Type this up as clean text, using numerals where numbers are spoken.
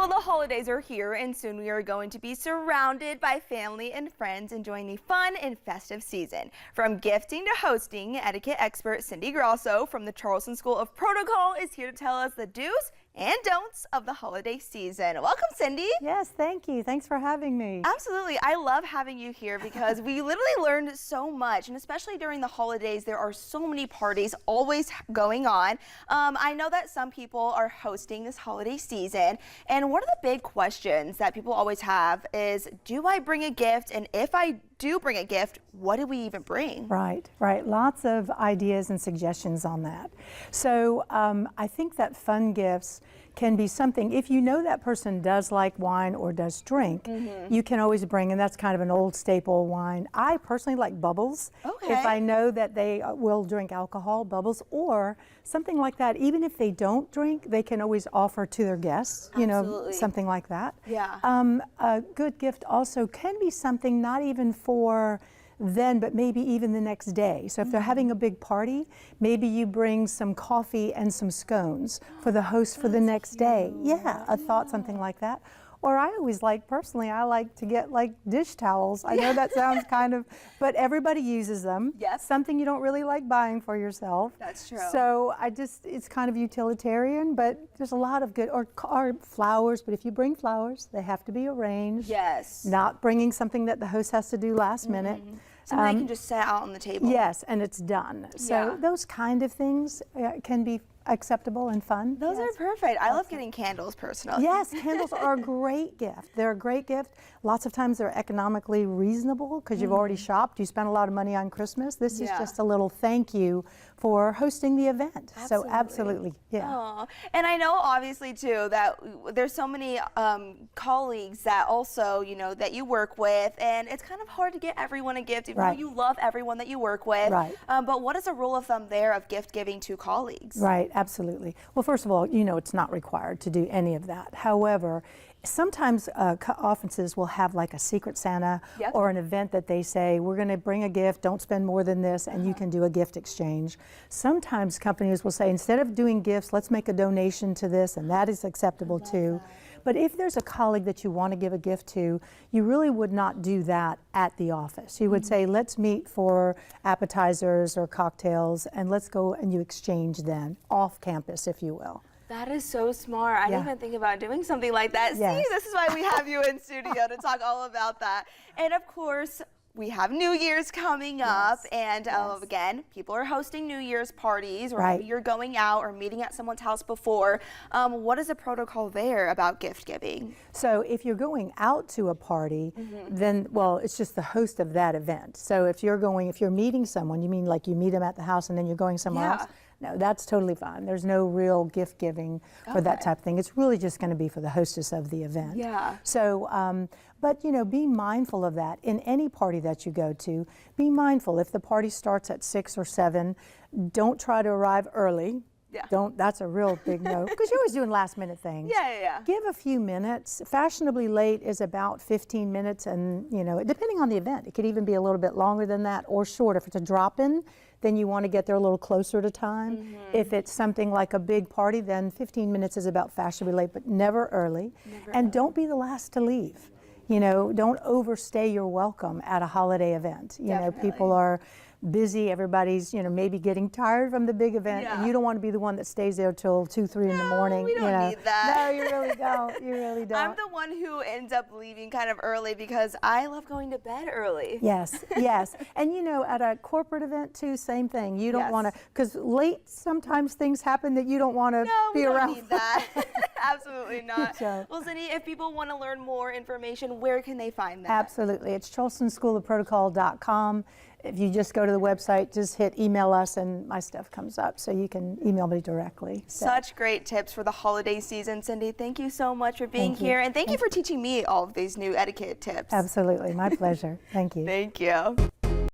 Well, the holidays are here, and soon we are going to be surrounded by family and friends enjoying a fun and festive season. From gifting to hosting, etiquette expert Cynthia Grosso from the Charleston School of Protocol is here to tell us the do's and don'ts of the holiday season. Welcome, Cindy. Yes, thank you. Thanks for having me. Absolutely. I love having you here because we literally learned so much, and especially during the holidays, there are so many parties always going on. I know that some people are hosting this holiday season, and one of the big questions that people always have is, do I bring a gift? And if I do bring a gift, what do we even bring? Right. Lots of ideas and suggestions on that. So I think that fun gifts can be something, if you know that person does like wine or does drink, you can always bring, and that's kind of an old staple wine. I personally like bubbles. Okay. If I know that they will drink alcohol, bubbles, or something like that. Even if they don't drink, they can always offer to their guests, you know, something like that. Yeah. A good gift also can be something not even for then, but maybe even the next day. So if they're having a big party, maybe you bring some coffee and some scones for the host for the next day. Yeah, a thought, something like that. Or I always like, personally, I like to get like dish towels. I know that sounds kind of, but everybody uses them. Yes. Something you don't really like buying for yourself. That's true. So it's kind of utilitarian, but there's a lot of good, or flowers, but if you bring flowers, they have to be arranged. Yes. Not bringing something that the host has to do last minute. Something they can just set out on the table. Yes, and it's done. So those kind of things can be acceptable and fun. Those are perfect. I love getting candles personally. Yes, candles are a great gift. They're a great gift. Lots of times they're economically reasonable because you've already shopped. You spent a lot of money on Christmas. This is just a little thank you for hosting the event. So absolutely, yeah. Aww. And I know obviously too that there's so many colleagues that also, you know, that you work with, and it's kind of hard to get everyone a gift even though you love everyone that you work with. Right. But what is a rule of thumb there of gift giving to colleagues? Right, absolutely. Well, first of all, you know, it's not required to do any of that. However, sometimes offices will have like a secret Santa or an event that they say, we're going to bring a gift, don't spend more than this, and you can do a gift exchange. Sometimes companies will say, instead of doing gifts, let's make a donation to this, and that is acceptable too. But if there's a colleague that you want to give a gift to, you really would not do that at the office. You would say, let's meet for appetizers or cocktails, and let's go and you exchange then, off campus, if you will. That is so smart. I didn't even think about doing something like that. See, this is why we have you in studio to talk all about that. And of course, we have New Year's coming up, and again, people are hosting New Year's parties, or maybe you're going out or meeting at someone's house before. What is the protocol there about gift giving? So if you're going out to a party, then, well, it's just the host of that event. So if you're meeting someone, you mean like you meet them at the house and then you're going somewhere else? No, that's totally fine. There's no real gift giving for that type of thing. It's really just going to be for the hostess of the event. Yeah. So, but you know, be mindful of that. In any party that you go to, be mindful. If the party starts at 6 or 7, don't try to arrive early. That's a real big no, because you're always doing last minute things. Give a few minutes. Fashionably late is about 15 minutes, and you know, depending on the event, it could even be a little bit longer than that or short. If it's a drop-in, then you want to get there a little closer to time. If it's something like a big party, then 15 minutes is about fashionably late, but never early. And don't be the last to leave. You know, don't overstay your welcome at a holiday event. You know, people are busy, everybody's, you know, maybe getting tired from the big event, and you don't want to be the one that stays there till 2, 3 in the morning. We don't need that. No, you really don't. You really don't. I'm the one who ends up leaving kind of early because I love going to bed early. Yes. And you know, at a corporate event too, same thing. You don't want to, because late sometimes things happen that you don't want to be around. No, we don't need that. Absolutely not. Well, Cindy, if people want to learn more information, where can they find that? Absolutely. It's charlestonschoolofprotocol.com. If you just go to the website, just hit email us and my stuff comes up, so you can email me directly. Such great tips for the holiday season, Cindy. Thank you so much for being here, and thank you for teaching me all of these new etiquette tips. Absolutely. My pleasure. Thank you. Thank you.